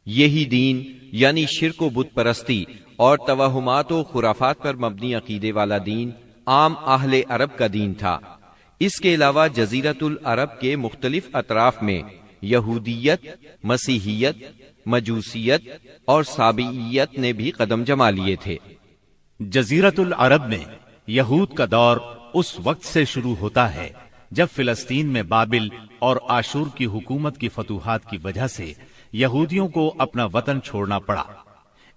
یہی دین یعنی شرک و بت پرستی اور توہمات و خرافات پر مبنی عقیدے والا دین عام اہل عرب کا دین تھا۔ اس کے علاوہ جزیرۃ العرب کے مختلف اطراف میں یہودیت، مسیحیت، مجوسیت اور سابعیت نے بھی قدم جما لیے تھے۔ جزیرۃ العرب میں یہود کا دور اس وقت سے شروع ہوتا ہے جب فلسطین میں بابل اور آشور کی حکومت کی فتوحات کی وجہ سے یہودیوں کو اپنا وطن چھوڑنا پڑا۔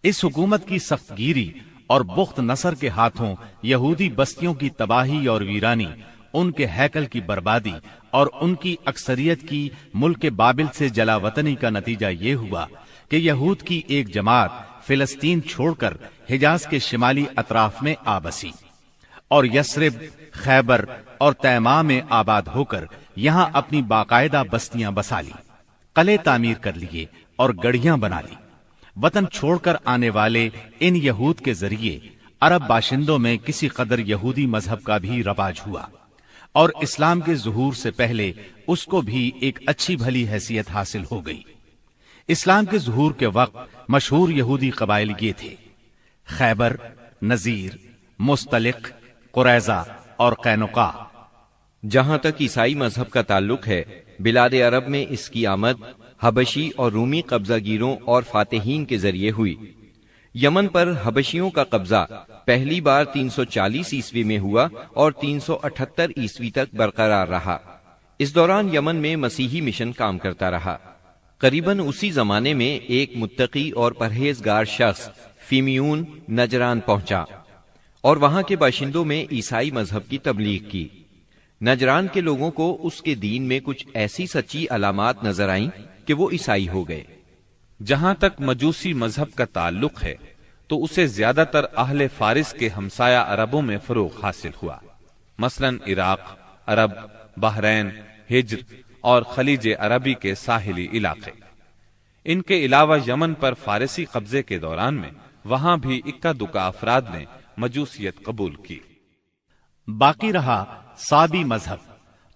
اس حکومت کی سخت گیری اور بخت نصر کے ہاتھوں یہودی بستیوں کی تباہی اور ویرانی، ان کے ہیکل کی بربادی اور ان کی اکثریت کی ملک بابل سے جلا وطنی کا نتیجہ یہ ہوا کہ یہود کی ایک جماعت فلسطین چھوڑ کر حجاز کے شمالی اطراف میں آ بسی اور یثرب، خیبر اور تیماء میں آباد ہو کر یہاں اپنی باقاعدہ بستیاں بسا لی، قلعے تعمیر کر لیے اور گڑھیاں بنا لی۔ وطن چھوڑ کر آنے والے ان یہود کے ذریعے عرب باشندوں میں کسی قدر یہودی مذہب کا بھی رواج ہوا اور اسلام کے ظہور سے پہلے اس کو بھی ایک اچھی بھلی حیثیت حاصل ہو گئی۔ اسلام کے ظہور کے وقت مشہور یہودی قبائل یہ تھے: خیبر، نذیر، مستلق، قریظہ اور قینقاع۔ جہاں تک عیسائی مذہب کا تعلق ہے، بلاد عرب میں اس کی آمد حبشی اور رومی قبضہ گیروں اور فاتحین کے ذریعے ہوئی۔ یمن پر حبشیوں کا قبضہ پہلی بار 340 عیسوی میں ہوا اور 378 عیسوی تک برقرار رہا۔ اس دوران یمن میں مسیحی مشن کام کرتا رہا۔ قریباً اسی زمانے میں ایک متقی اور پرہیزگار شخص فیمیون نجران پہنچا اور وہاں کے باشندوں میں عیسائی مذہب کی تبلیغ کی۔ نجران کے لوگوں کو اس کے دین میں کچھ ایسی سچی علامات نظر آئیں کہ وہ عیسائی ہو گئے۔ جہاں تک مجوسی مذہب کا تعلق ہے تو اسے زیادہ تر اہل فارس کے ہمسایہ عربوں میں فروغ حاصل ہوا، مثلا عراق، عرب، بحرین، ہجر اور خلیج عربی کے ساحلی علاقے۔ ان کے علاوہ یمن پر فارسی قبضے کے دوران میں وہاں بھی اکا دکا افراد نے مجوسیت قبول کی۔ باقی رہا صابی مذہب،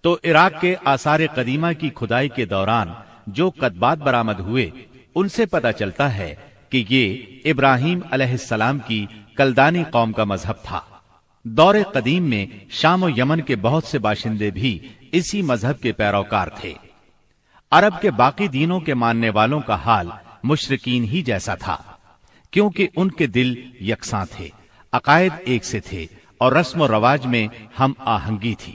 تو عراق کے آثار قدیمہ کی کھدائی کے دوران جو کتبات برآمد ہوئے ان سے پتہ چلتا ہے کہ یہ ابراہیم علیہ السلام کی کلدانی قوم کا مذہب تھا۔ دور قدیم میں شام و یمن کے بہت سے باشندے بھی اسی مذہب کے پیروکار تھے۔ عرب کے باقی دینوں کے ماننے والوں کا حال مشرکین ہی جیسا تھا، کیونکہ ان کے دل یکساں تھے، عقائد ایک سے تھے اور رسم و رواج میں ہم آہنگی تھی۔